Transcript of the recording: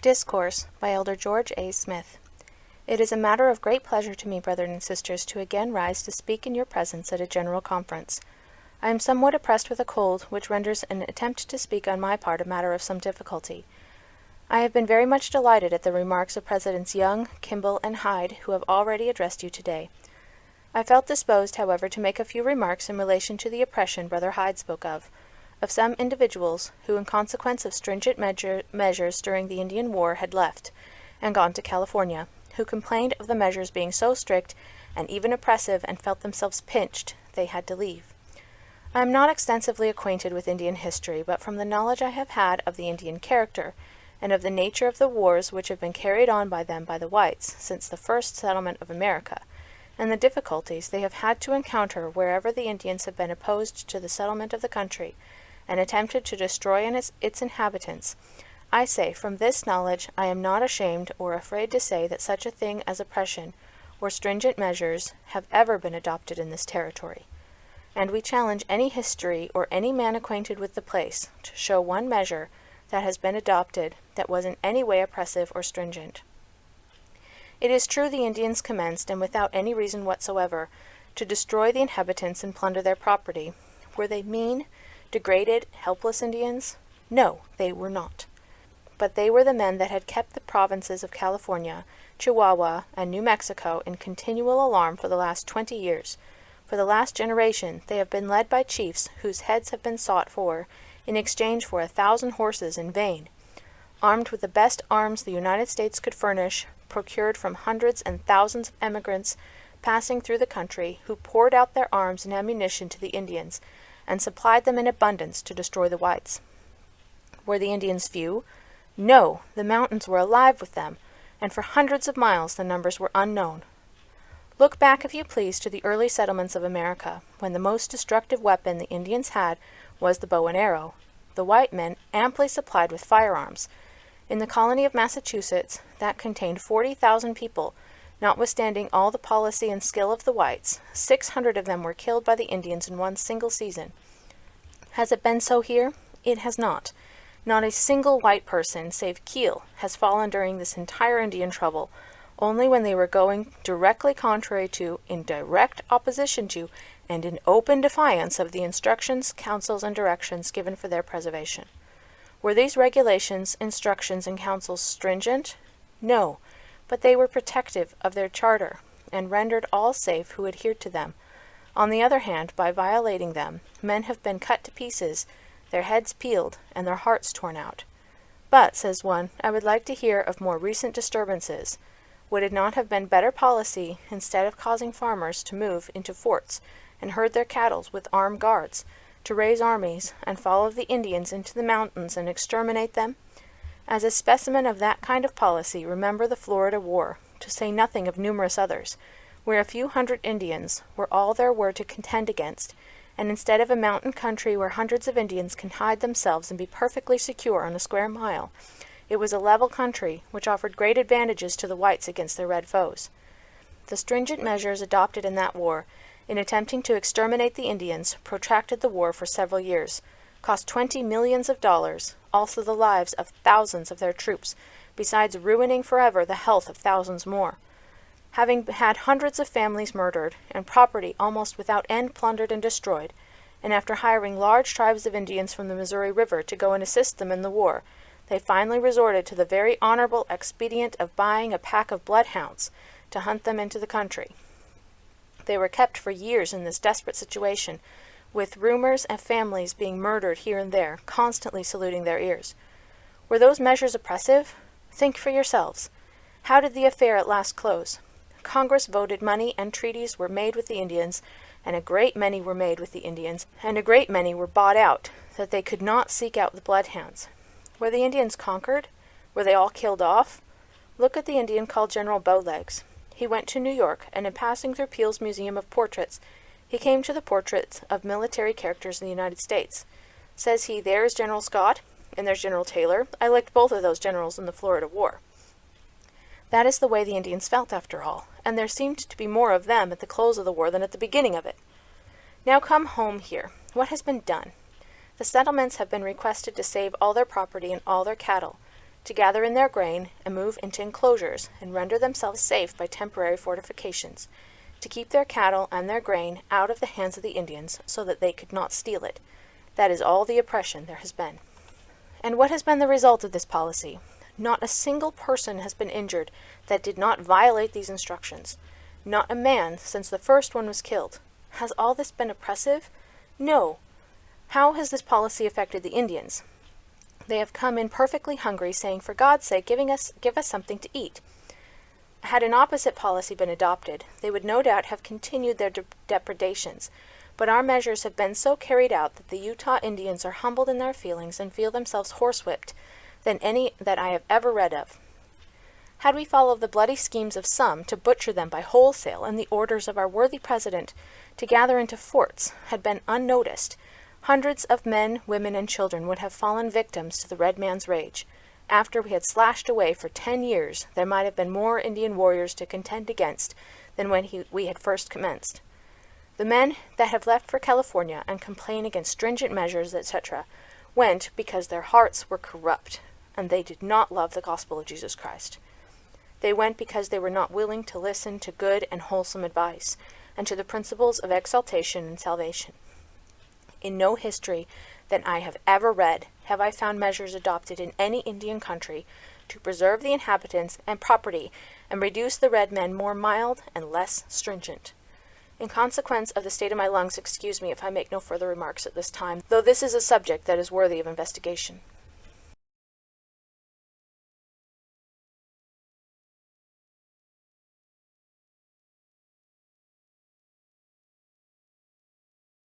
Discourse by Elder George A. Smith. It is a matter of great pleasure to me, brethren and sisters, to again rise to speak in your presence at a general conference. I am somewhat oppressed with a cold, which renders an attempt to speak on my part a matter of some difficulty. I have been very much delighted at the remarks of Presidents Young, Kimball, and Hyde, who have already addressed you today. I felt disposed, however, to make a few remarks in relation to the oppression Brother Hyde spoke of some individuals who, in consequence of stringent measures during the Indian War, had left, and gone to California, who complained of the measures being so strict and even oppressive, and felt themselves pinched they had to leave. I am not extensively acquainted with Indian history, but from the knowledge I have had of the Indian character, and of the nature of the wars which have been carried on by them by the whites since the first settlement of America, and the difficulties they have had to encounter wherever the Indians have been opposed to the settlement of the country, and attempted to destroy its inhabitants, I say, from this knowledge I am not ashamed or afraid to say that such a thing as oppression or stringent measures have ever been adopted in this territory. And we challenge any history or any man acquainted with the place to show one measure that has been adopted that was in any way oppressive or stringent. It is true the Indians commenced, and without any reason whatsoever, to destroy the inhabitants and plunder their property. Were they mean, degraded, helpless Indians? No, they were not. But they were the men that had kept the provinces of California, Chihuahua, and New Mexico in continual alarm for the last 20 years. For the last generation they have been led by chiefs whose heads have been sought for in exchange for 1,000 horses in vain, armed with the best arms the United States could furnish, procured from hundreds and thousands of emigrants passing through the country, who poured out their arms and ammunition to the Indians, and supplied them in abundance to destroy the whites. Were the Indians few? No, the mountains were alive with them, and for hundreds of miles the numbers were unknown. Look back, if you please, to the early settlements of America, when the most destructive weapon the Indians had was the bow and arrow, the white men amply supplied with firearms. In the colony of Massachusetts, that contained 40,000 people, notwithstanding all the policy and skill of the whites, 600 of them were killed by the Indians in one single season. Has it been so here? It has not. Not a single white person, save Keel, has fallen during this entire Indian trouble, only when they were going directly contrary to, in direct opposition to, and in open defiance of the instructions, counsels, and directions given for their preservation. Were these regulations, instructions, and counsels stringent? No, but they were protective of their charter, and rendered all safe who adhered to them. On the other hand, by violating them, men have been cut to pieces, their heads peeled, and their hearts torn out. But, says one, I would like to hear of more recent disturbances. Would it not have been better policy, instead of causing farmers to move into forts and herd their cattle with armed guards, to raise armies and follow the Indians into the mountains and exterminate them? As a specimen of that kind of policy, remember the Florida War, to say nothing of numerous others, where a few hundred Indians were all there were to contend against, and instead of a mountain country where hundreds of Indians can hide themselves and be perfectly secure on a square mile, it was a level country which offered great advantages to the whites against their red foes. The stringent measures adopted in that war, in attempting to exterminate the Indians, protracted the war for several years, cost $20 millions, also the lives of thousands of their troops, besides ruining forever the health of thousands more. Having had hundreds of families murdered, and property almost without end plundered and destroyed, and after hiring large tribes of Indians from the Missouri River to go and assist them in the war, they finally resorted to the very honorable expedient of buying a pack of bloodhounds to hunt them into the country. They were kept for years in this desperate situation, with rumors of families being murdered here and there, constantly saluting their ears. Were those measures oppressive? Think for yourselves. How did the affair at last close? Congress voted money, and treaties were made with the Indians, and a great many were made with the Indians, and a great many were bought out, that they could not seek out the bloodhounds. Were the Indians conquered? Were they all killed off? Look at the Indian called General Bowlegs. He went to New York, and in passing through Peale's Museum of Portraits, he came to the portraits of military characters in the United States. Says he, there is General Scott, and there's General Taylor. I liked both of those generals in the Florida War. That is the way the Indians felt, after all, and there seemed to be more of them at the close of the war than at the beginning of it. Now come home here. What has been done? The settlements have been requested to save all their property and all their cattle. to gather in their grain and move into enclosures and render themselves safe by temporary fortifications, to keep their cattle and their grain out of the hands of the Indians so that they could not steal it. That is all the oppression there has been. And what has been the result of this policy? Not a single person has been injured that did not violate these instructions. Not a man since the first one was killed. Has all this been oppressive? No. How has this policy affected the Indians? They have come in perfectly hungry, saying, "For God's sake, give us something to eat." Had an opposite policy been adopted, they would no doubt have continued their depredations, but our measures have been so carried out that the Utah Indians are humbled in their feelings and feel themselves horsewhipped than any that I have ever read of. Had we followed the bloody schemes of some to butcher them by wholesale, and the orders of our worthy president to gather into forts had been unnoticed, hundreds of men, women, and children would have fallen victims to the red man's rage. After we had slashed away for 10 years, there might have been more Indian warriors to contend against than when we had first commenced. The men that have left for California and complain against stringent measures, etc., went because their hearts were corrupt, and they did not love the gospel of Jesus Christ. They went because they were not willing to listen to good and wholesome advice, and to the principles of exaltation and salvation. In no history that I have ever read have I found measures adopted in any Indian country to preserve the inhabitants and property and reduce the red men more mild and less stringent. In consequence of the state of my lungs, excuse me if I make no further remarks at this time, though this is a subject that is worthy of investigation.